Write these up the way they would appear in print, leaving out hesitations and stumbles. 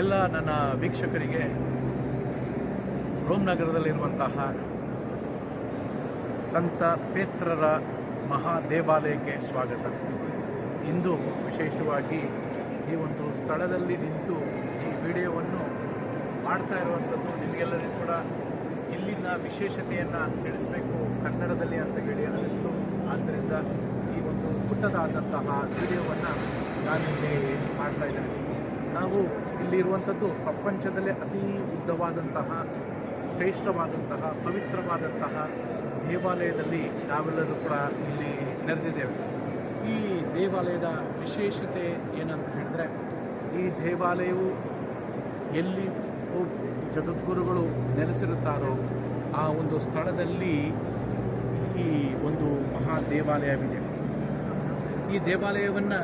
ಎಲ್ಲ ನನ್ನ ವೀಕ್ಷಕರಿಗೆ ರೋಮ್ ನಗರದಲ್ಲಿರುವಂತಹ ಸಂತ ಪೇತ್ರರ ಮಹಾ ದೇವಾಲಯಕ್ಕೆ ಸ್ವಾಗತ. ಇಂದು ವಿಶೇಷವಾಗಿ ಈ ಒಂದು ಸ್ಥಳದಲ್ಲಿ ನಿಂತು ಈ ವಿಡಿಯೋವನ್ನು ಮಾಡ್ತಾ ಇರುವಂಥದ್ದು ನಿಮಗೆಲ್ಲರಿಗೂ ಕೂಡ ಇಲ್ಲಿನ ವಿಶೇಷತೆಯನ್ನು ತಿಳಿಸಬೇಕು ಕನ್ನಡದಲ್ಲಿ ಅಂತ ಹೇಳಿ ಅನ್ನಿಸ್ತು. ಆದ್ದರಿಂದ ಈ ಒಂದು ಪುಟ್ಟದಾದಂತಹ ವಿಡಿಯೋವನ್ನು ನಾನಿಲ್ಲಿ ಮಾಡ್ತಾ ಇದ್ದೇನೆ. ನಾವು ಇಲ್ಲಿರುವಂಥದ್ದು ಪ್ರಪಂಚದಲ್ಲೇ ಅತಿ ಉದ್ದವಾದಂತಹ ಶ್ರೇಷ್ಠವಾದಂತಹ ಪವಿತ್ರವಾದಂತಹ ದೇವಾಲಯದಲ್ಲಿ ನಾವೆಲ್ಲರೂ ಕೂಡ ಇಲ್ಲಿ ನೆರೆದಿದ್ದೇವೆ. ಈ ದೇವಾಲಯದ ವಿಶೇಷತೆ ಏನಂತ ಹೇಳಿದ್ರೆ, ಈ ದೇವಾಲಯವು ಎಲ್ಲಿ ಜಗದ್ಗುರುಗಳು ನೆಲೆಸಿರುತ್ತಾರೋ ಆ ಒಂದು ಸ್ಥಳದಲ್ಲಿ ಈ ಒಂದು ಮಹಾ ದೇವಾಲಯವಿದೆ. ಈ ದೇವಾಲಯವನ್ನು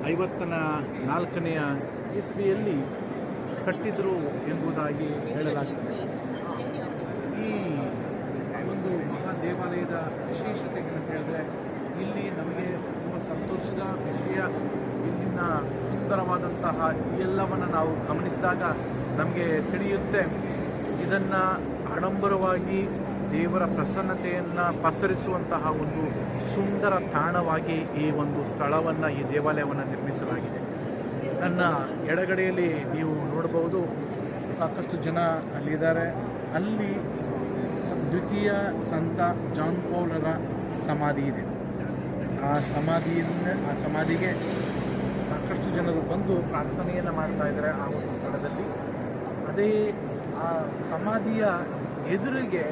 54ನೇ ಇಸ್ವಿಯಲ್ಲಿ ಕಟ್ಟಿದರು ಎಂಬುದಾಗಿ ಹೇಳಲಾಗುತ್ತದೆ. ಈ ಒಂದು ಮಹಾ ದೇವಾಲಯದ ವಿಶೇಷತೆ ಏನಂತ ಹೇಳಿದ್ರೆ, ಇಲ್ಲಿ ನಮಗೆ ತುಂಬ ಸಂತೋಷದ ವಿಷಯ, ಇಲ್ಲಿನ ಸುಂದರವಾದಂತಹ ಎಲ್ಲವನ್ನು ನಾವು ಗಮನಿಸಿದಾಗ ನಮಗೆ ತಿಳಿಯುತ್ತೆ. ಇದನ್ನು ಆಡಂಬರವಾಗಿ ದೇವರ ಪ್ರಸನ್ನತೆಯನ್ನು ಪಸರಿಸುವಂತಹ ಒಂದು ಸುಂದರ ತಾಣವಾಗಿ ಈ ಒಂದು ಸ್ಥಳವನ್ನು, ಈ ದೇವಾಲಯವನ್ನು ನಿರ್ಮಿಸಲಾಗಿದೆ. ನನ್ನ ಎಡಗಡೆಯಲ್ಲಿ ನೀವು ನೋಡಬಹುದು, ಸಾಕಷ್ಟು ಜನ ಅಲ್ಲಿದ್ದಾರೆ. ಅಲ್ಲಿ ದ್ವಿತೀಯ ಸಂತ ಜಾನ್ ಪೌಲರ ಸಮಾಧಿ ಇದೆ. ಆ ಸಮಾಧಿಗೆ ಸಾಕಷ್ಟು ಜನರು ಬಂದು ಪ್ರಾರ್ಥನೆಯನ್ನು ಮಾಡ್ತಾ ಇದ್ದಾರೆ ಆ ಒಂದು ಸ್ಥಳದಲ್ಲಿ. ಅದೇ ಆ ಸಮಾಧಿಯ ಎದುರಿಗೆ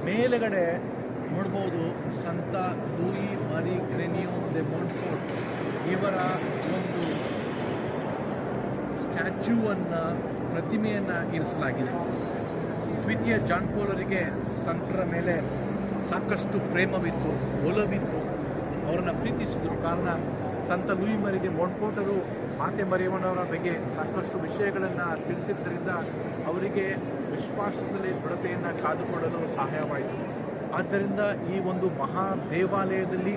ಮೇಲುಗಡೆ ನೋಡ್ಬೋದು ಸಂತ ಲೂಯಿ ಮಾರಿ ಗ್ರೆನಿಯೋ ದೆ ಮೊಂಟ್ಫೋರ್ಟ್ ಇವರ ಒಂದು ಸ್ಟ್ಯಾಚ್ಯೂವನ್ನು, ಪ್ರತಿಮೆಯನ್ನು ಇರಿಸಲಾಗಿದೆ. ದ್ವಿತೀಯ ಜಾನ್ ಪೌಲರಿಗೆ ಸಂತರ ಮೇಲೆ ಸಾಕಷ್ಟು ಪ್ರೇಮವಿತ್ತು, ಒಲವಿತ್ತು, ಅವರನ್ನು ಪ್ರೀತಿಸಿದರು. ಕಾರಣ ಸಂತ ಲೂಯಿ ಮಾರಿ ದೆ ಮೊಂಟ್ಫೋರ್ಟರು ಮಾತೆ ಮರಿಯಮ್ಮನವರ ಬಗ್ಗೆ ಸಾಕಷ್ಟು ವಿಷಯಗಳನ್ನು ತಿಳಿಸಿದ್ದರಿಂದ ಅವರಿಗೆ ವಿಶ್ವಾಸದಲ್ಲಿ ದೃಢತೆಯನ್ನು ಕಾದುಕೊಳ್ಳಲು ಸಹಾಯವಾಯಿತು. ಆದ್ದರಿಂದ ಈ ಒಂದು ಮಹಾ ದೇವಾಲಯದಲ್ಲಿ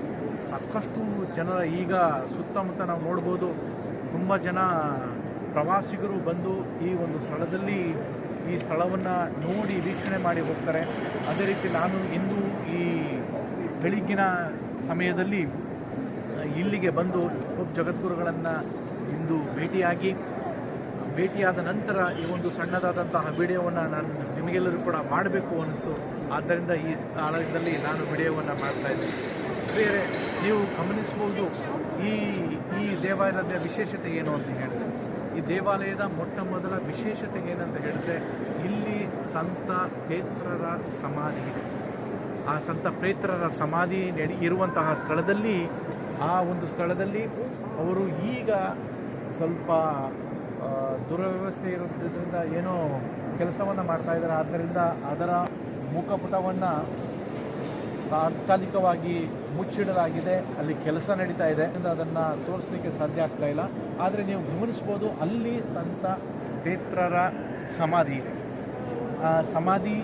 ಸಾಕಷ್ಟು ಜನರ ಈಗ ಸುತ್ತಮುತ್ತ ನಾವು ನೋಡ್ಬೋದು, ತುಂಬ ಜನ ಪ್ರವಾಸಿಗರು ಬಂದು ಈ ಒಂದು ಸ್ಥಳದಲ್ಲಿ ಈ ಸ್ಥಳವನ್ನು ನೋಡಿ ವೀಕ್ಷಣೆ ಮಾಡಿ ಹೋಗ್ತಾರೆ. ಅದೇ ರೀತಿ ನಾನು ಇಂದು ಈ ಬೆಳಗ್ಗಿನ ಸಮಯದಲ್ಲಿ ಇಲ್ಲಿಗೆ ಬಂದು ಜಗದ್ಗುರುಗಳನ್ನು ಇಂದು ಭೇಟಿಯಾದ ನಂತರ ಈ ಒಂದು ಸಣ್ಣದಾದಂತಹ ವಿಡಿಯೋವನ್ನು ನಾನು ನಿಮಗೆಲ್ಲರೂ ಕೂಡ ಮಾಡಬೇಕು ಅನ್ನಿಸ್ತು. ಆದ್ದರಿಂದ ಈ ಸ್ಥಳದಲ್ಲಿ ನಾನು ವಿಡಿಯೋವನ್ನು ಮಾಡ್ತಾಯಿದ್ದೀನಿ. ಬೇರೆ ನೀವು ಗಮನಿಸ್ಬೋದು, ಈ ದೇವಾಲಯದ ವಿಶೇಷತೆ ಏನು ಅಂತ ಹೇಳಿದ್ರೆ, ಈ ದೇವಾಲಯದ ಮೊಟ್ಟ ಮೊದಲ ವಿಶೇಷತೆ ಏನಂತ ಹೇಳಿದ್ರೆ, ಇಲ್ಲಿ ಸಂತ ಪೇತ್ರರ ಸಮಾಧಿ ಇದೆ. ಆ ಸಂತ ಪೇತ್ರರ ಸಮಾಧಿ ಇರುವಂತಹ ಸ್ಥಳದಲ್ಲಿ, ಆ ಒಂದು ಸ್ಥಳದಲ್ಲಿ ಅವರು ಈಗ ಸ್ವಲ್ಪ ದುರವ್ಯವಸ್ಥೆ ಇರೋದ್ರಿಂದ ಏನೋ ಕೆಲಸವನ್ನು ಮಾಡ್ತಾ ಇದ್ದಾರೆ. ಆದ್ದರಿಂದ ಅದರ ಮುಖಪುಟವನ್ನು ತಾತ್ಕಾಲಿಕವಾಗಿ ಮುಚ್ಚಿಡಲಾಗಿದೆ. ಅಲ್ಲಿ ಕೆಲಸ ನಡೀತಾ ಇದೆ, ಅದನ್ನು ತೋರಿಸಲಿಕ್ಕೆ ಸಾಧ್ಯ ಆಗ್ತಾ ಇಲ್ಲ. ಆದರೆ ನೀವು ಗಮನಿಸ್ಬೋದು, ಅಲ್ಲಿ ಸಂತ ಪೇತ್ರರ ಸಮಾಧಿ ಇದೆ. ಆ ಸಮಾಧಿ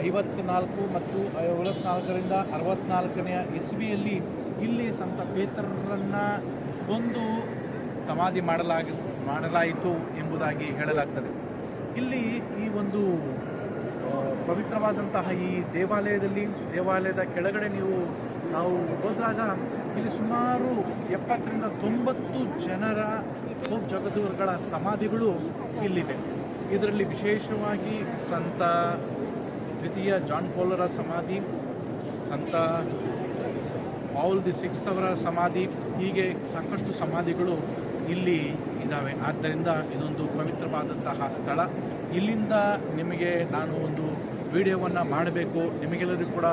54 ಮತ್ತು 74ರಿಂದ 64ನೇ ಇಸ್ವಿಯಲ್ಲಿ ಇಲ್ಲಿ ಸಂತ ಪೇತ್ರರನ್ನು ಒಂದು ಸಮಾಧಿ ಮಾಡಲಾಯಿತು ಎಂಬುದಾಗಿ ಹೇಳಲಾಗ್ತದೆ. ಇಲ್ಲಿ ಈ ಒಂದು ಪವಿತ್ರವಾದಂತಹ ಈ ದೇವಾಲಯದ ಕೆಳಗಡೆ ನಾವು ಹೋದಾಗ ಇಲ್ಲಿ ಸುಮಾರು 70ರಿಂದ 90 ಜನರ ಜಗದ್ಗುರುಗಳ ಸಮಾಧಿಗಳು ಇಲ್ಲಿವೆ. ಇದರಲ್ಲಿ ವಿಶೇಷವಾಗಿ ಸಂತ ದ್ವಿತೀಯ ಜಾನ್ ಪೌಲರ ಸಮಾಧಿ, ಸಂತ ಪೌಲ್ ದಿ ಸಿಕ್ಸ್ತ್ ಅವರ ಸಮಾಧಿ, ಹೀಗೆ ಸಾಕಷ್ಟು ಸಮಾಧಿಗಳು ಇಲ್ಲಿ ಇದ್ದಾವೆ. ಆದ್ದರಿಂದ ಇದೊಂದು ಪವಿತ್ರವಾದಂತಹ ಸ್ಥಳ. ಇಲ್ಲಿಂದ ನಿಮಗೆ ನಾನು ಒಂದು ವಿಡಿಯೋವನ್ನು ಮಾಡಬೇಕು, ನಿಮಗೆಲ್ಲರಿಗೂ ಕೂಡ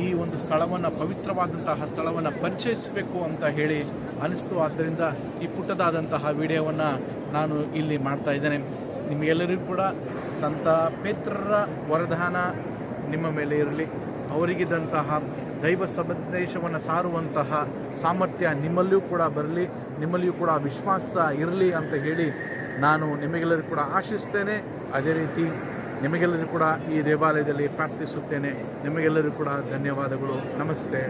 ಈ ಒಂದು ಸ್ಥಳವನ್ನು, ಪವಿತ್ರವಾದಂತಹ ಸ್ಥಳವನ್ನು ಪರಿಚಯಿಸಬೇಕು ಅಂತ ಹೇಳಿ ಅನಿಸ್ತು. ಆದ್ದರಿಂದ ಈ ಪುಟ್ಟದಾದಂತಹ ವಿಡಿಯೋವನ್ನು ನಾನು ಇಲ್ಲಿ ಮಾಡ್ತಾ ಇದ್ದೇನೆ. ನಿಮಗೆಲ್ಲರಿಗೂ ಕೂಡ ಸಂತ ಪೇತ್ರರ ವರದಾನ ನಿಮ್ಮ ಮೇಲೆ ಇರಲಿ. ಅವರಿಗಿದ್ದಂತಹ ದೈವ ಸಂದೇಶವನ್ನು ಸಾರುವಂತಹ ಸಾಮರ್ಥ್ಯ ನಿಮ್ಮಲ್ಲಿಯೂ ಕೂಡ ಬರಲಿ, ನಿಮ್ಮಲ್ಲಿಯೂ ಕೂಡ ವಿಶ್ವಾಸ ಇರಲಿ ಅಂತ ಹೇಳಿ ನಾನು ನಿಮಗೆಲ್ಲರಿಗೂ ಕೂಡ ಆಶಿಸ್ತೇನೆ. ಅದೇ ರೀತಿ ನಿಮಗೆಲ್ಲರಿಗೂ ಕೂಡ ಈ ದೇವಾಲಯದಲ್ಲಿ ಪ್ರಾರ್ಥಿಸುತ್ತೇನೆ. ನಿಮಗೆಲ್ಲರಿಗೂ ಕೂಡ ಧನ್ಯವಾದಗಳು. ನಮಸ್ತೆ.